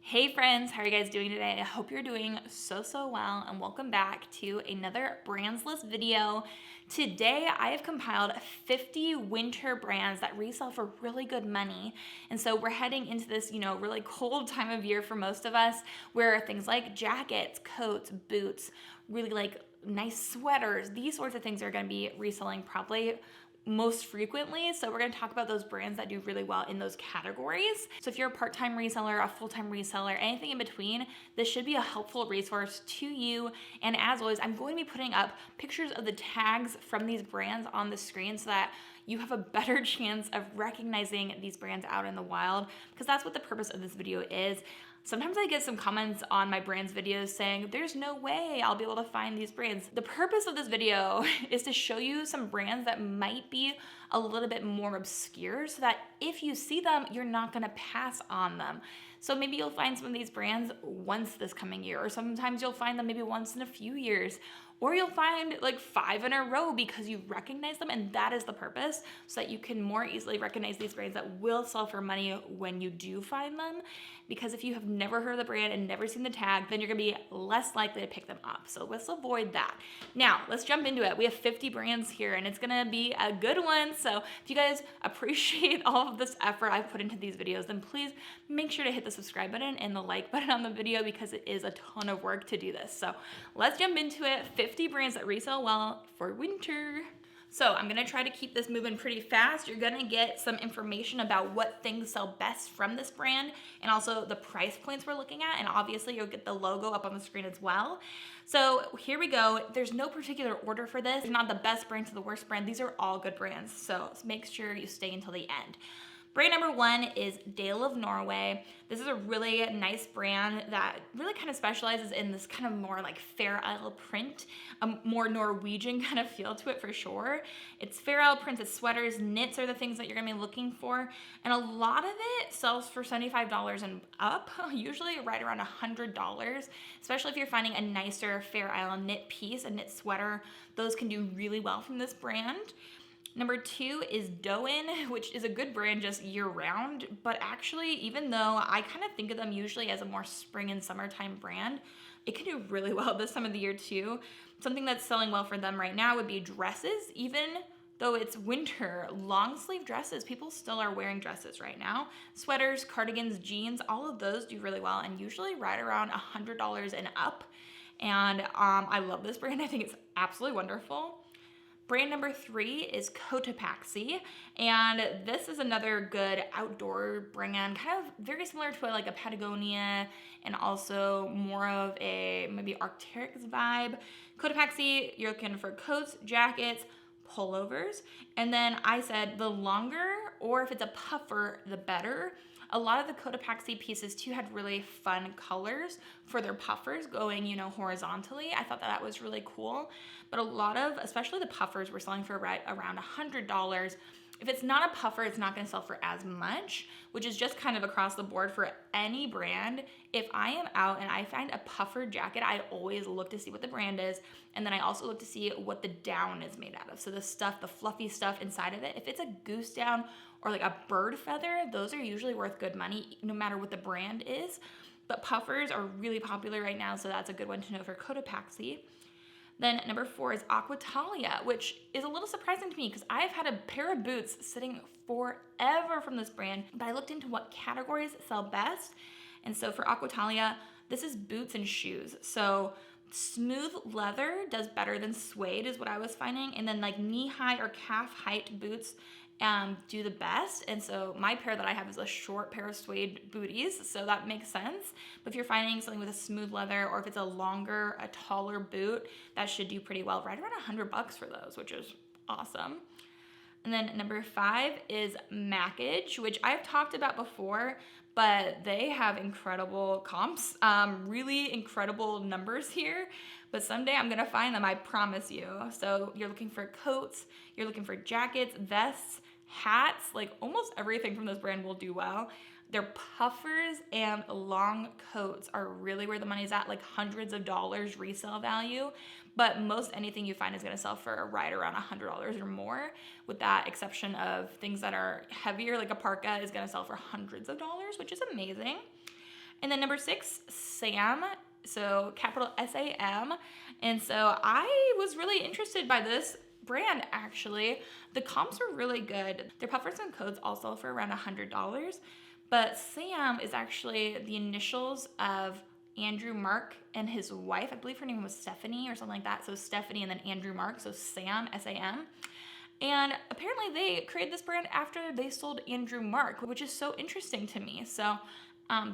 Hey friends, how are you guys doing today? I hope you're doing so well and welcome back to another brands list video. Today I have compiled 50 winter brands that resell for really good money. And so we're heading into this, really cold time of year for most of us where things like jackets, coats, boots, really like nice sweaters, these sorts of things are going to be reselling probably most frequently. So we're going to talk about those brands that do really well in those categories. So if you're a part-time reseller, a full-time reseller, anything in between, this should be a helpful resource to you. And as always, I'm going to be putting up pictures of the tags from these brands on the screen so that you have a better chance of recognizing these brands out in the wild, because that's what the purpose of this video is. Sometimes I get some comments on my brands videos saying, there's no way I'll be able to find these brands. The purpose of this video is to show you some brands that might be a little bit more obscure so that if you see them, you're not gonna pass on them. So maybe you'll find some of these brands once this coming year, or sometimes you'll find them maybe once in a few years, or you'll find like 5 in a row because you recognize them, and that is the purpose, so that you can more easily recognize these brands that will sell for money when you do find them. Because if you have never heard of the brand and never seen the tag, then you're gonna be less likely to pick them up. So let's avoid that. Now, let's jump into it. We have 50 brands here and it's gonna be a good one. So if you guys appreciate all of this effort I've put into these videos, then please make sure to hit the subscribe button and the like button on the video, because it is a ton of work to do this. So let's jump into it. 50 brands that resell well for winter. So I'm gonna try to keep this moving pretty fast. You're gonna get some information about what things sell best from this brand and also the price points we're looking at. And obviously you'll get the logo up on the screen as well. So here we go. There's no particular order for this. It's not the best brand to the worst brand. These are all good brands. So make sure you stay until the end. Brand number 1 is Dale of Norway. This is a really nice brand that really kind of specializes in this kind of more like Fair Isle print, a more Norwegian kind of feel to it for sure. It's Fair Isle prints, it's sweaters, knits are the things that you're gonna be looking for. And a lot of it sells for $75 and up, usually right around $100, especially if you're finding a nicer Fair Isle knit piece, a knit sweater. Those can do really well from this brand. Number 2 is Doen, which is a good brand just year round, but actually, even though I kind of think of them usually as a more spring and summertime brand, it can do really well this time of the year too. Something that's selling well for them right now would be dresses. Even though it's winter, long sleeve dresses, people still are wearing dresses right now. Sweaters, cardigans, jeans, all of those do really well and usually right around $100 and up. And I love this brand. I think it's absolutely wonderful. Brand number 3 is Cotopaxi, and this is another good outdoor brand, kind of very similar to like a Patagonia and also more of a maybe Arc'teryx vibe. Cotopaxi, you're looking for coats, jackets, pullovers, and then I said the longer, or if it's a puffer, the better. A lot of the Cotopaxi pieces too had really fun colors for their puffers going, horizontally. I thought that was really cool. But a lot of, especially the puffers, were selling for right around $100. If it's not a puffer, it's not gonna sell for as much, which is just kind of across the board for any brand. If I am out and I find a puffer jacket, I always look to see what the brand is. And then I also look to see what the down is made out of. So the stuff, the fluffy stuff inside of it, if it's a goose down or like a bird feather, those are usually worth good money no matter what the brand is. But puffers are really popular right now, so that's a good one to know for Cotopaxi. Then number 4 is Aquatalia, which is a little surprising to me because I've had a pair of boots sitting forever from this brand, but I looked into what categories sell best. And so for Aquatalia, this is boots and shoes. So smooth leather does better than suede is what I was finding. And then like knee-high or calf height boots do the best. And so my pair that I have is a short pair of suede booties, so that makes sense. But if you're finding something with a smooth leather, or if it's a longer, a taller boot, that should do pretty well, right around $100 for those, which is awesome. And then number 5 is Mackage, which I've talked about before, but they have incredible comps, really incredible numbers here. But someday I'm gonna find them, I promise you. So you're looking for coats, you're looking for jackets, vests, hats, like almost everything from this brand will do well. Their puffers and long coats are really where the money's at, like hundreds of dollars resale value. But most anything you find is gonna sell for right around $100 or more, with that exception of things that are heavier, like a parka is gonna sell for hundreds of dollars, which is amazing. And then number 6, Sam. So capital SAM. And so I was really interested by this brand actually. The comps were really good. Their puffers and coats also for around $100. But Sam is actually the initials of Andrew Mark and his wife. I believe her name was Stephanie or something like that. So Stephanie and then Andrew Mark. So Sam, SAM. And apparently they created this brand after they sold Andrew Mark, which is so interesting to me. So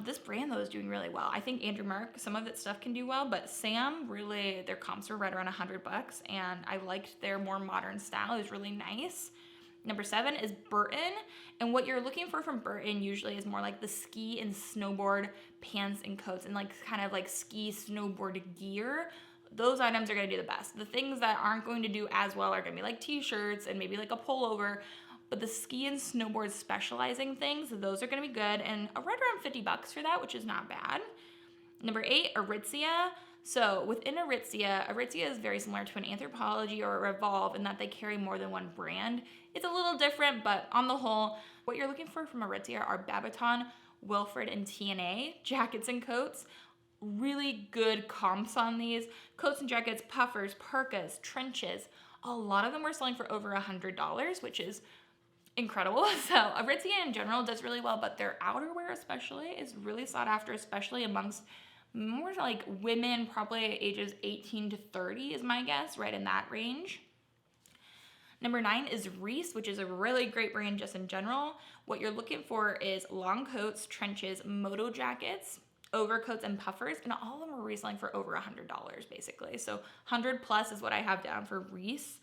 this brand though is doing really well. I think Andrew Mark, some of its stuff can do well, but Sam, really, their comps were right around $100, and I liked their more modern style. It was really nice. Number 7 is Burton, and what you're looking for from Burton usually is more like the ski and snowboard pants and coats and like kind of like ski snowboard gear. Those items are going to do the best. The things that aren't going to do as well are going to be like t-shirts and maybe like a pullover. But the ski and snowboard specializing things, those are going to be good. And right around $50 for that, which is not bad. Number 8, Aritzia. So within Aritzia is very similar to an Anthropologie or a Revolve in that they carry more than one brand. It's a little different, but on the whole, what you're looking for from Aritzia are Babaton, Wilfred, and TNA jackets and coats. Really good comps on these. Coats and jackets, puffers, parkas, trenches. A lot of them were selling for over $100, which is incredible. So Aritzia in general does really well, but their outerwear especially is really sought after, especially amongst more like women, probably ages 18 to 30 is my guess, right in that range. Number 9 is Reese, which is a really great brand just in general. What you're looking for is long coats, trenches, moto jackets, overcoats, and puffers, and all of them are reselling for over $100 basically. So 100 plus is what I have down for Reese.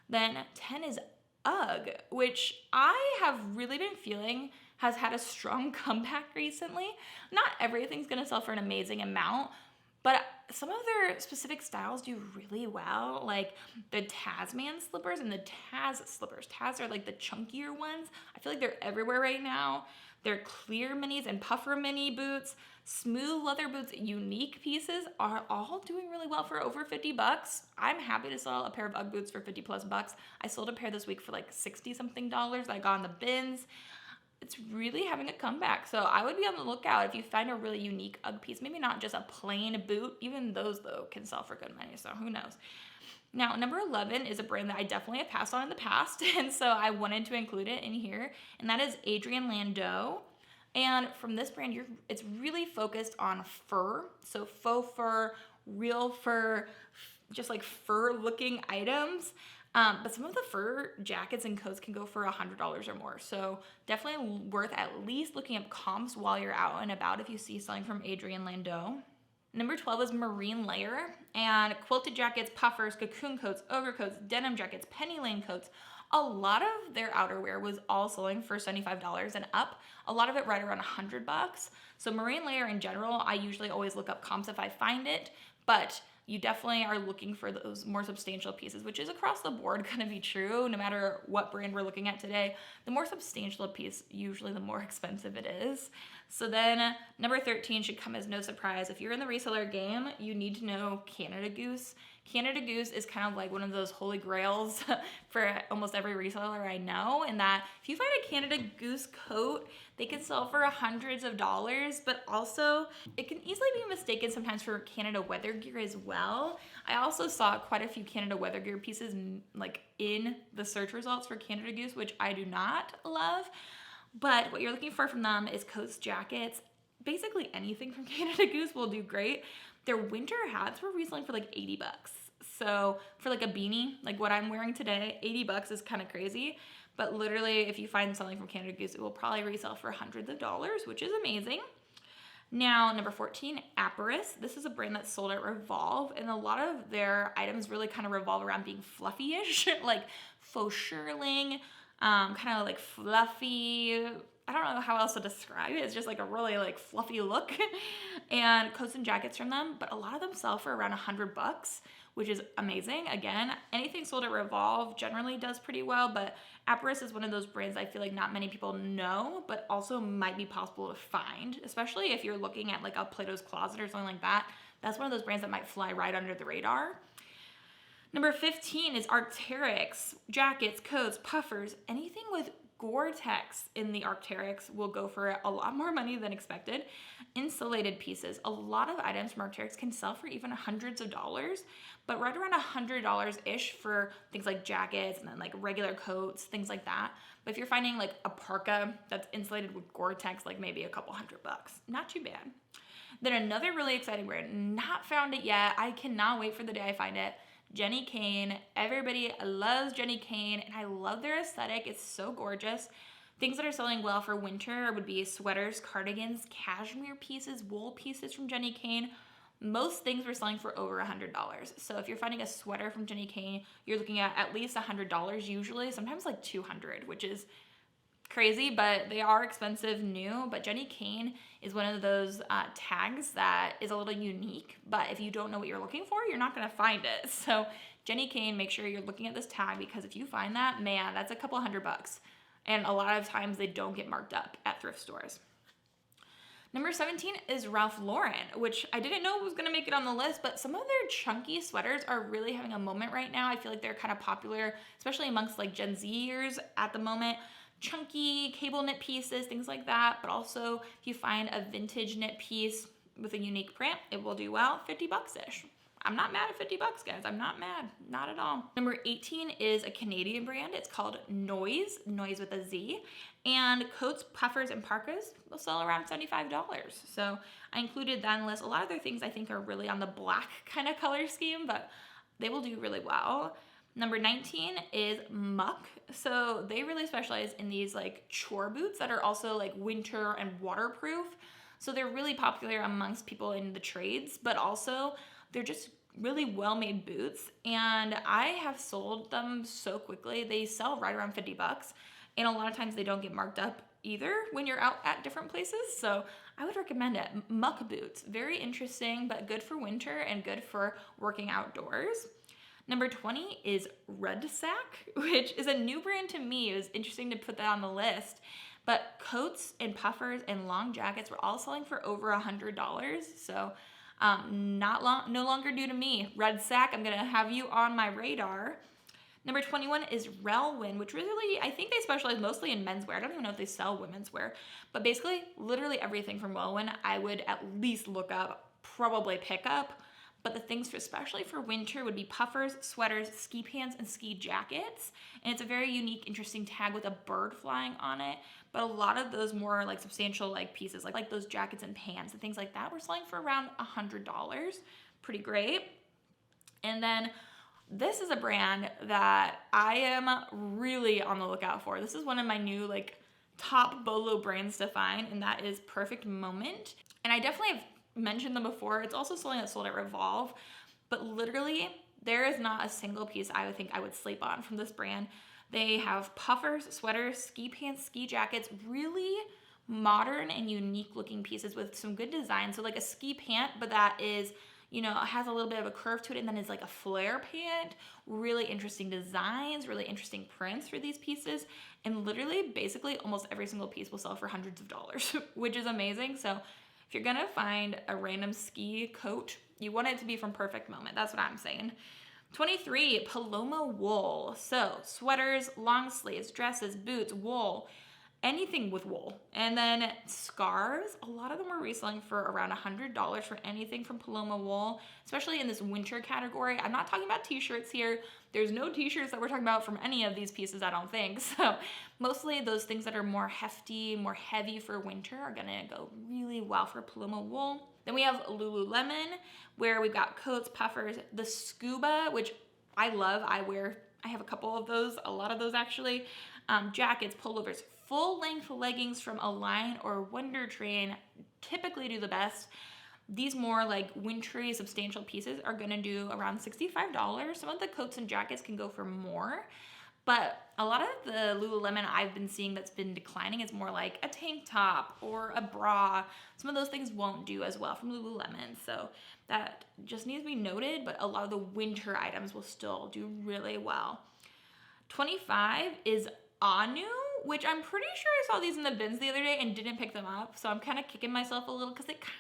Then 10 is UGG, which I have really been feeling has had a strong comeback recently. Not everything's gonna sell for an amazing amount, but some of their specific styles do really well, like the Tasman slippers and the Taz slippers. Taz are like the chunkier ones. I feel like they're everywhere right now. Their clear minis and puffer mini boots, smooth leather boots, unique pieces are all doing really well for over $50. I'm happy to sell a pair of UGG boots for 50 plus bucks. I sold a pair this week for like 60 something dollars that I got in the bins. It's really having a comeback. So I would be on the lookout if you find a really unique UGG piece, maybe not just a plain boot. Even those though can sell for good money, so who knows. Now, number 11 is a brand that I definitely have passed on in the past, and so I wanted to include it in here, and that is Adrienne Landau. And from this brand, it's really focused on fur, so faux fur, real fur, just like fur-looking items. But some of the fur jackets and coats can go for $100 or more, so definitely worth at least looking up comps while you're out and about if you see something from Adrienne Landau. Number 12 is Marine Layer, and quilted jackets, puffers, cocoon coats, overcoats, denim jackets, penny lane coats. A lot of their outerwear was all selling for $75 and up. A lot of it right around $100. So Marine Layer in general, I usually always look up comps if I find it, but you definitely are looking for those more substantial pieces, which is across the board going to be true no matter what brand we're looking at today. The more substantial a piece, usually the more expensive it is. So then number 13 should come as no surprise. If you're in the reseller game, you need to know Canada Goose. Canada Goose is kind of like one of those holy grails for almost every reseller I know, in that if you find a Canada Goose coat, they can sell for hundreds of dollars, but also it can easily be mistaken sometimes for Canada weather gear as well. I also saw quite a few Canada weather gear pieces like in the search results for Canada Goose, which I do not love. But what you're looking for from them is coats, jackets, basically anything from Canada Goose will do great. Their winter hats were reselling for like $80. So for like a beanie, like what I'm wearing today, $80 is kind of crazy. But literally, if you find something from Canada Goose, it will probably resell for hundreds of dollars, which is amazing. Now, number 14, Apparis. This is a brand that's sold at Revolve, and a lot of their items really kind of revolve around being fluffy-ish, like faux shearling, kind of like fluffy. I don't know how else to describe it. It's just like a really like fluffy look. And coats and jackets from them, but a lot of them sell for around $100, which is amazing. Again, anything sold at Revolve generally does pretty well, but Apparis is one of those brands I feel like not many people know, but also might be possible to find, especially if you're looking at like a Plato's Closet or something like that. That's one of those brands that might fly right under the radar. Number 15 is Arc'teryx. Jackets, coats, puffers, anything with Gore-Tex in the Arc'teryx will go for a lot more money than expected. Insulated pieces. A lot of items from Arc'teryx can sell for even hundreds of dollars, but right around $100-ish for things like jackets and then like regular coats, things like that. But if you're finding like a parka that's insulated with Gore-Tex, like maybe a couple $100, not too bad. Then another really exciting brand, not found it yet. I cannot wait for the day I find it. Jenny Kane. Everybody loves Jenny Kane, and I love their aesthetic. It's so gorgeous. Things that are selling well for winter would be sweaters, cardigans, cashmere pieces, wool pieces from Jenny Kane. Most things were selling for over $100. So if you're finding a sweater from Jenny Kane, you're looking at least $100 usually, sometimes like $200, which is crazy, but they are expensive new. But Jenny Kane is one of those tags that is a little unique, but if you don't know what you're looking for, you're not going to find it. So Jenny Kane, make sure you're looking at this tag, because if you find that, man, that's a couple $100. And a lot of times they don't get marked up at thrift stores. Number 17 is Ralph Lauren, which I didn't know was going to make it on the list, but some of their chunky sweaters are really having a moment right now. I feel like they're kind of popular, especially amongst like Gen Zers at the moment. Chunky cable knit pieces, things like that. But also if you find a vintage knit piece with a unique print, it will do well. $50-ish. I'm not mad at $50, guys. I'm not mad, not at all. Number 18 is a Canadian brand. It's called Noise with a Z. And coats, puffers, and parkas will sell around $75. So I included that in the list. A lot of their things I think are really on the black kind of color scheme, but they will do really well. Number 19 is Muck. So they really specialize in these like chore boots that are also like winter and waterproof. So they're really popular amongst people in the trades, but also they're just really well-made boots. And I have sold them so quickly. They sell right around $50. And a lot of times they don't get marked up either when you're out at different places. So I would recommend it. Muck boots, very interesting, but good for winter and good for working outdoors. Number 20 is Resell, which is a new brand to me. It was interesting to put that on the list. But coats and puffers and long jackets were all selling for over $100. So no longer new to me. Resell, I'm gonna have you on my radar. Number 21 is Relwyn, which really, I think they specialize mostly in menswear. I don't even know if they sell women's wear, but basically literally everything from Relwyn I would at least look up, probably pick up. But the things especially for winter would be puffers, sweaters, ski pants, and ski jackets. And it's a very unique, interesting tag with a bird flying on it. But a lot of those more like substantial like pieces, like those jackets and pants and things like that, were selling for around $100. Pretty great. And then this is a brand that I am really on the lookout for. This is one of my new like top BOLO brands to find, and that is Perfect Moment. And I definitely have mentioned them before. It's also something that's sold at Revolve, but literally there is not a single piece I would think I would sleep on from this brand. They have puffers, sweaters, ski pants, ski jackets, really modern and unique looking pieces with some good design. So like a ski pant, but that is, you know, has a little bit of a curve to it, and then is like a flare pant. Really interesting designs, really interesting prints for these pieces. And literally basically almost every single piece will sell for hundreds of dollars, which is amazing. So if you're gonna find a random ski coat, you want it to be from Perfect Moment. That's what I'm saying. 23, Paloma wool. So sweaters, long sleeves, dresses, boots, wool, anything with wool. And then scarves, a lot of them are reselling for around $100 for anything from Paloma wool, especially in this winter category. I'm not talking about t-shirts here. There's no t-shirts that we're talking about from any of these pieces, I don't think. So mostly those things that are more hefty, more heavy for winter are gonna go really well for Paloma wool. Then we have Lululemon, where we've got coats, puffers, the scuba, which I love. I have a couple of those, a lot of those actually. Jackets, pullovers, full-length leggings from Align or Wonder Train typically do the best. These more like wintry, substantial pieces are gonna do around $65. Some of the coats and jackets can go for more, but a lot of the Lululemon I've been seeing that's been declining is more like a tank top or a bra. Some of those things won't do as well from Lululemon, so that just needs to be noted, but a lot of the winter items will still do really well. 25 is Anu, which I'm pretty sure I saw these in the bins the other day and didn't pick them up, so I'm kind of kicking myself a little because it kind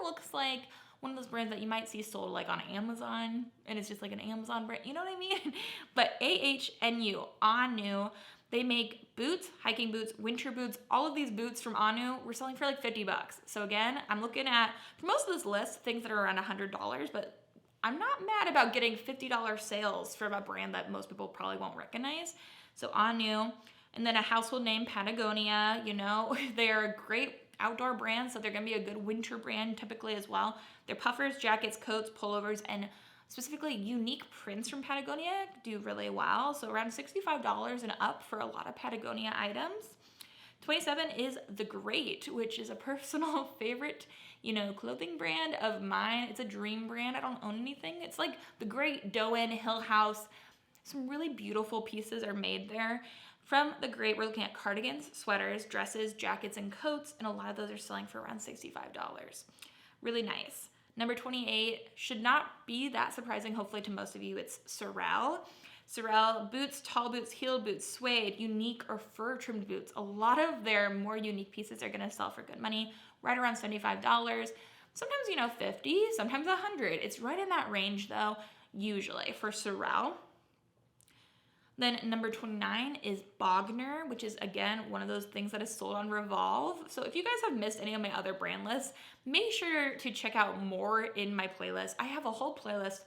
of looks like one of those brands that you might see sold like on Amazon, and it's just like an Amazon brand, you know what I mean? But AHNU, Anu, They make boots, hiking boots, winter boots, all of these boots from Anu, we're selling for like $50. So again, I'm looking at, for most of this list, things that are around $100, but I'm not mad about getting $50 sales from a brand that most people probably won't recognize. So Anu, and then a household name, Patagonia, you know, they're a great outdoor brand, so they're gonna be a good winter brand typically as well. Their puffers, jackets, coats, pullovers, and specifically unique prints from Patagonia do really well. So around $65 and up for a lot of Patagonia items. 27 is The Great, which is a personal favorite, you know, clothing brand of mine. It's a dream brand. I don't own anything. It's like The Great, Doen, Hill House. Some really beautiful pieces are made there. From The Great, we're looking at cardigans, sweaters, dresses, jackets, and coats, and a lot of those are selling for around $65. Really nice. Number 28 should not be that surprising, hopefully, to most of you. It's Resell. Resell boots, tall boots, heeled boots, suede, unique or fur trimmed boots. A lot of their more unique pieces are gonna sell for good money, right around $75. Sometimes, you know, 50, sometimes 100. It's right in that range though, usually for Resell. Then number 29 is Bogner, which is again, one of those things that is sold on Revolve. So if you guys have missed any of my other brand lists, make sure to check out more in my playlist. I have a whole playlist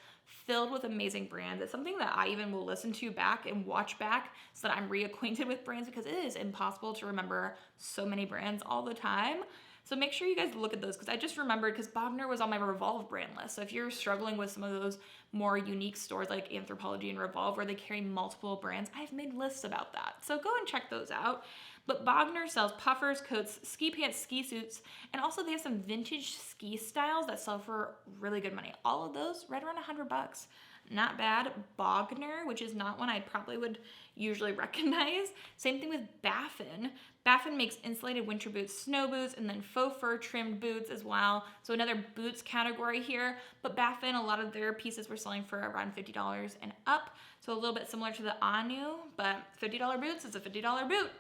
filled with amazing brands. It's something that I even will listen to back and watch back so that I'm reacquainted with brands, because it is impossible to remember so many brands all the time. So make sure you guys look at those, because I just remembered, because Bogner was on my Revolve brand list. So if you're struggling with some of those more unique stores like Anthropologie and Revolve where they carry multiple brands, I've made lists about that. So go and check those out. But Bogner sells puffers, coats, ski pants, ski suits, and also they have some vintage ski styles that sell for really good money. All of those right around $100. Not bad. Bogner, which is not one I probably would usually recognize. Same thing with Baffin. Baffin makes insulated winter boots, snow boots, and then faux fur trimmed boots as well. So another boots category here. But Baffin, a lot of their pieces were selling for around $50 and up. So a little bit similar to the Anu, but $50 boots is a $50 boot.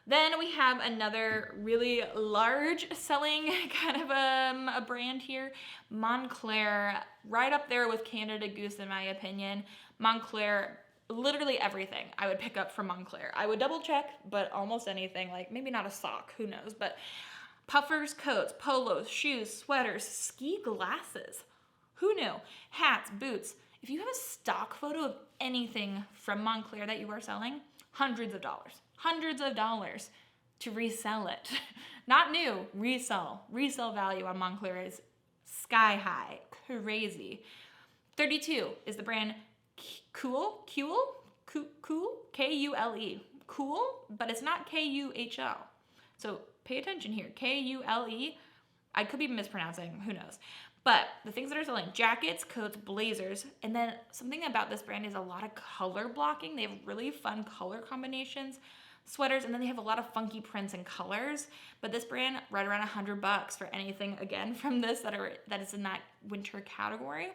Then we have another really large selling kind of a brand here, Moncler, right up there with Canada Goose in my opinion. Moncler, literally everything I would pick up from Moncler. I would double check, but almost anything, like maybe not a sock, who knows, but puffers, coats, polos, shoes, sweaters, ski glasses, who knew, hats, boots. If you have a stock photo of anything from Moncler that you are selling, hundreds of dollars to resell it. Not new, resell. Resell value on Moncler is sky high, crazy. 32 is the brand Kule, K-U-L-E. Cool, but it's not K-U-H-L. So pay attention here, K-U-L-E. I could be mispronouncing, who knows. But the things that are selling, jackets, coats, blazers, and then something about this brand is a lot of color blocking. They have really fun color combinations, sweaters, and then they have a lot of funky prints and colors. But this brand, right around $100 for anything, again, from this that is in that winter category.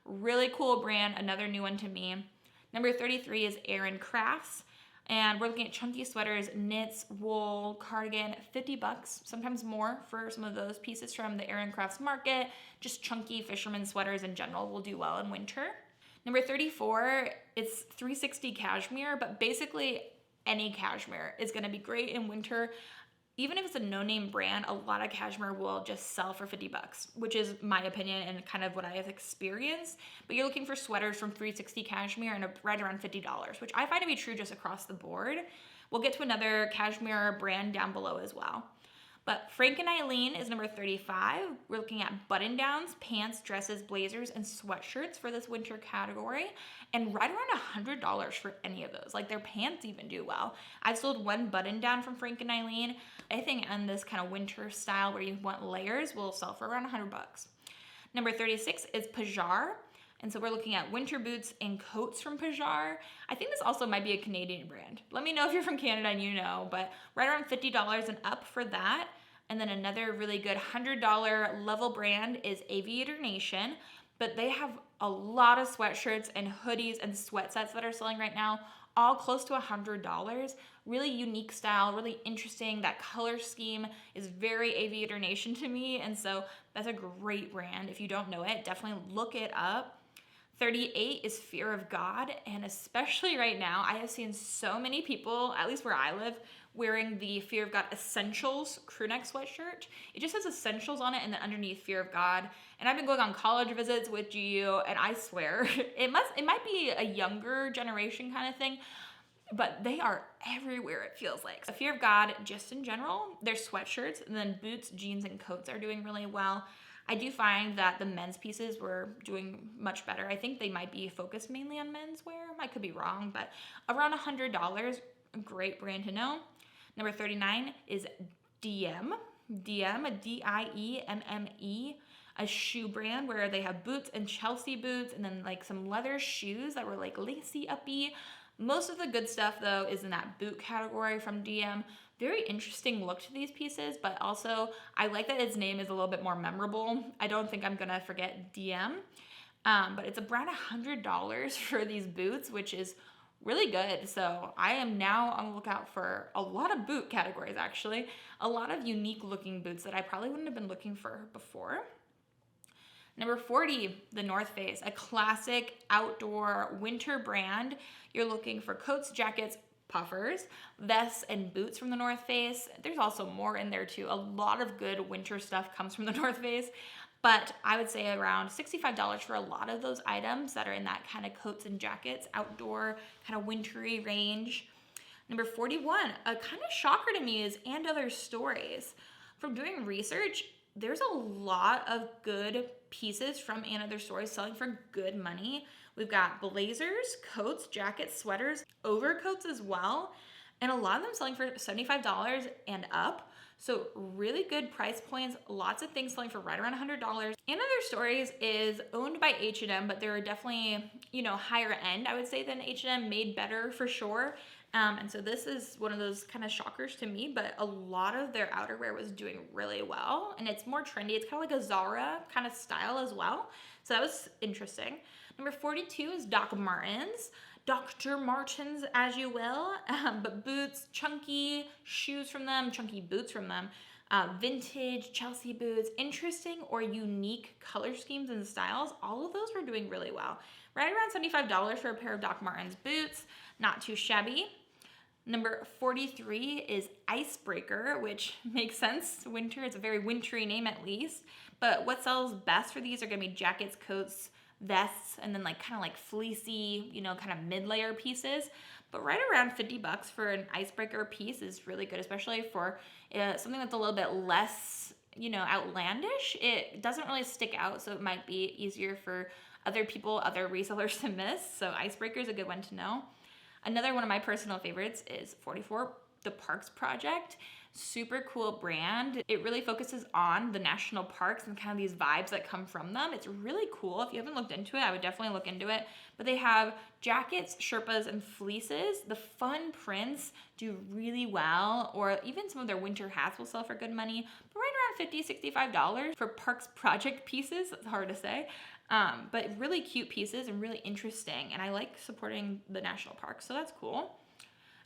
Really cool brand, another new one to me. Number 33 is Aaron Crafts. And we're looking at chunky sweaters, knits, wool, cardigan, $50, sometimes more for some of those pieces from the Aaron Crafts market. Just chunky fisherman sweaters in general will do well in winter. Number 34, it's 360 cashmere, but basically any cashmere is gonna be great in winter. Even if it's a no-name brand, a lot of cashmere will just sell for $50, which is my opinion and kind of what I have experienced. But you're looking for sweaters from 360 cashmere and right around $50, which I find to be true just across the board. We'll get to another cashmere brand down below as well. But Frank and Eileen is number 35. We're looking at button-downs, pants, dresses, blazers, and sweatshirts for this winter category. And right around $100 for any of those. Like their pants even do well. I've sold one button-down from Frank and Eileen. Anything in this kind of winter style where you want layers will sell for around $100. Number 36 is Pajar. And so we're looking at winter boots and coats from Pajar. I think this also might be a Canadian brand. Let me know if you're from Canada and you know, but right around $50 and up for that. And then another really good $100 level brand is Aviator Nation, but they have a lot of sweatshirts and hoodies and sweat sets that are selling right now, all close to $100. Really unique style, really interesting. That color scheme is very Aviator Nation to me, and so that's a great brand. If you don't know it, definitely look it up. 38 is fear of God, and especially right now, I have seen so many people, at least where I live, wearing the Fear of God Essentials crew neck sweatshirt. It just says Essentials on it, and then underneath Fear of God. And I've been going on college visits with GU, and I swear it might be a younger generation kind of thing, but they are everywhere, it feels like. So Fear of God, just in general, their sweatshirts, and then boots, jeans, and coats are doing really well. I do find that the men's pieces were doing much better. I think they might be focused mainly on menswear. I could be wrong, but around $100, a great brand to know. Number 39 is DM, D-I-E-M-M-E, a shoe brand where they have boots and Chelsea boots, and then like some leather shoes that were like lacy uppy. Most of the good stuff though is in that boot category from DM. Very interesting look to these pieces, but also I like that its name is a little bit more memorable. I don't think I'm gonna forget DM, but it's around $100 for these boots, which is really good. So I am now on the lookout for a lot of boot categories, actually. A lot of unique looking boots that I probably wouldn't have been looking for before. Number 40, the North Face, a classic outdoor winter brand. You're looking for coats, jackets, puffers, vests, and boots from the North Face. There's also more in there too. A lot of good winter stuff comes from the North Face, but I would say around $65 for a lot of those items that are in that kind of coats and jackets, outdoor, kind of wintry range. Number 41, a kind of shocker to me is And Other Stories. From doing research, there's a lot of good pieces from And Other Stories selling for good money. We've got blazers, coats, jackets, sweaters, overcoats as well, and a lot of them selling for $75 and up. So really good price points, lots of things selling for right around $100. And Other Stories is owned by H&M, but they're definitely, higher end, I would say, than H&M, made better for sure. And so this is one of those kind of shockers to me, but a lot of their outerwear was doing really well, and it's more trendy. It's kind of like a Zara kind of style as well. So that was interesting. Number 42 is Doc Martens. Dr. Martens, as you will, but boots, chunky shoes from them, chunky boots from them, vintage Chelsea boots, interesting or unique color schemes and styles. All of those were doing really well. Right around $75 for a pair of Doc Martens boots, not too shabby. Number 43 is Icebreaker, which makes sense. Winter, it's a very wintry name at least. But what sells best for these are gonna be jackets, coats, vests, and then kind of fleecy, kind of mid-layer pieces. But right around $50 for an Icebreaker piece is really good, especially for something that's a little bit less, outlandish. It doesn't really stick out, so it might be easier for other people, other resellers to miss. So Icebreaker is a good one to know. Another one of my personal favorites is 44, the Parks Project. Super cool brand. It really focuses on the national parks and kind of these vibes that come from them. It's really cool. If you haven't looked into it, I would definitely look into it. But they have jackets, sherpas, and fleeces. The fun prints do really well, or even some of their winter hats will sell for good money. But right around $50, $65 for Parks Project pieces. That's hard to say. But really cute pieces and really interesting. And I like supporting the national parks, so that's cool.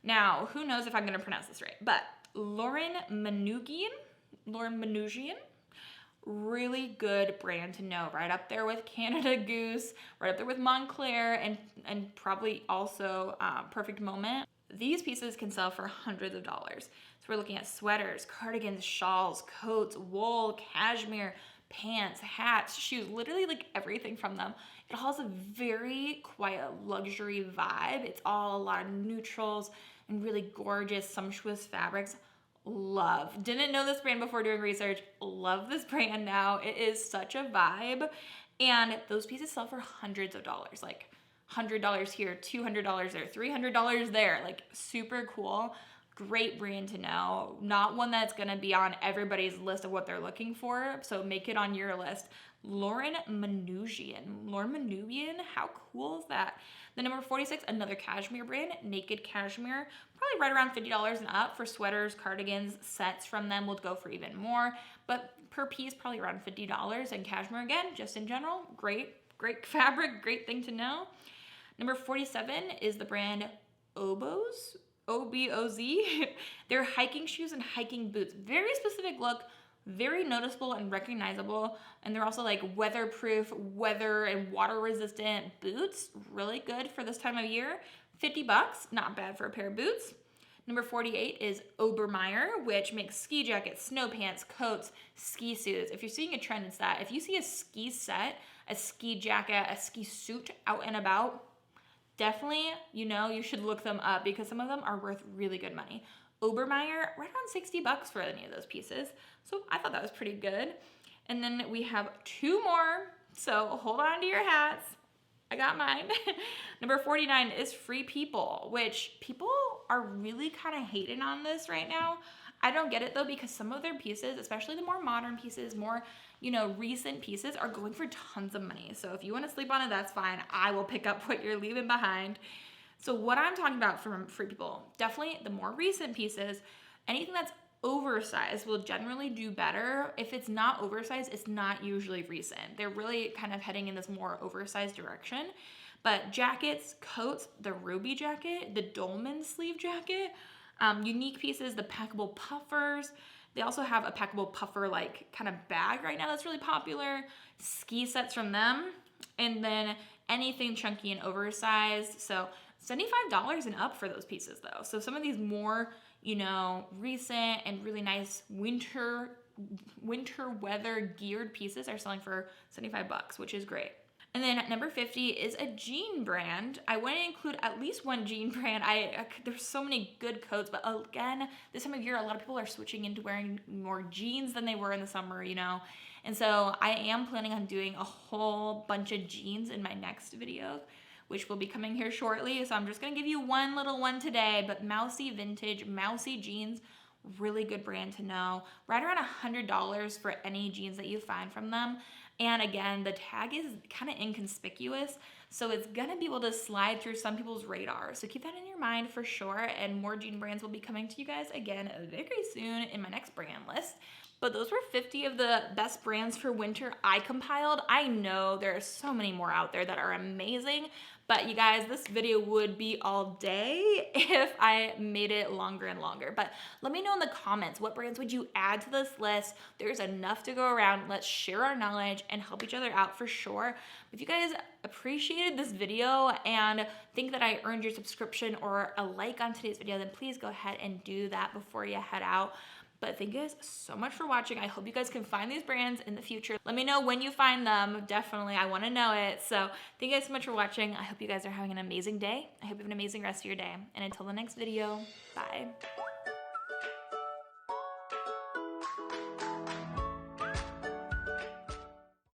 Now, who knows if I'm going to pronounce this right, but Lauren Manoogian, really good brand to know. Right up there with Canada Goose, right up there with Montclair, and probably also Perfect Moment. These pieces can sell for hundreds of dollars. So we're looking at sweaters, cardigans, shawls, coats, wool, cashmere, pants, hats, shoes, literally everything from them. It all has a very quiet luxury vibe. It's all a lot of neutrals and really gorgeous, sumptuous fabrics. Love. Didn't know this brand before doing research. Love this brand now. It is such a vibe. And those pieces sell for hundreds of dollars, $100 here, $200 there, $300 there. Super cool. Great brand to know. Not one that's gonna be on everybody's list of what they're looking for, so make it on your list. Lauren Manoogian, how cool is that? The number 46, another cashmere brand, Naked Cashmere, probably right around $50 and up for sweaters, cardigans, sets from them will go for even more, but per piece probably around $50. And cashmere, again, just in general, great fabric, great thing to know. Number 47 is the brand Oboz. O-B-O-Z. They're hiking shoes and hiking boots. Very specific look, very noticeable and recognizable. And they're also like weatherproof, weather and water resistant boots. Really good for this time of year. $50, not bad for a pair of boots. Number 48 is Obermeyer, which makes ski jackets, snow pants, coats, ski suits. If you're seeing a trend, it's that. If you see a ski set, a ski jacket, a ski suit out and about, definitely, you should look them up because some of them are worth really good money. Obermeyer, right around $60 for any of those pieces. So I thought that was pretty good. And then we have 2 more. So hold on to your hats. I got mine. Number 49 is Free People, which people are really kind of hating on this right now. I don't get it though, because some of their pieces, especially the more modern pieces, more, recent pieces, are going for tons of money. So if you want to sleep on it, that's fine. I will pick up what you're leaving behind. So what I'm talking about from Free People, definitely the more recent pieces, anything that's oversized will generally do better. If it's not oversized, it's not usually recent. They're really kind of heading in this more oversized direction. But jackets, coats, the Ruby jacket, the Dolman sleeve jacket, unique pieces, the packable puffers. They also have a packable puffer like kind of bag right now that's really popular. Ski sets from them. And then anything chunky and oversized. So $75 and up for those pieces though. So some of these more, recent and really nice winter weather geared pieces are selling for $75, which is great. And then number 50 is a jean brand. I want to include at least one jean brand. There's so many good coats, but again, this time of year, a lot of people are switching into wearing more jeans than they were in the summer, And so I am planning on doing a whole bunch of jeans in my next video, which will be coming here shortly. So I'm just gonna give you one little one today, but Mousy Vintage, Mousy Jeans, really good brand to know. Right around $100 for any jeans that you find from them. And again, the tag is kind of inconspicuous, so it's gonna be able to slide through some people's radar. So keep that in your mind for sure, and more jean brands will be coming to you guys again very soon in my next brand list. But those were 50 of the best brands for winter I compiled. I know there are so many more out there that are amazing, but you guys, this video would be all day if I made it longer and longer. But let me know in the comments, what brands would you add to this list? There's enough to go around. Let's share our knowledge and help each other out for sure. If you guys appreciated this video and think that I earned your subscription or a like on today's video, then please go ahead and do that before you head out. But thank you guys so much for watching. I hope you guys can find these brands in the future. Let me know when you find them. Definitely, I want to know it. So thank you guys so much for watching. I hope you guys are having an amazing day. I hope you have an amazing rest of your day. And until the next video, bye.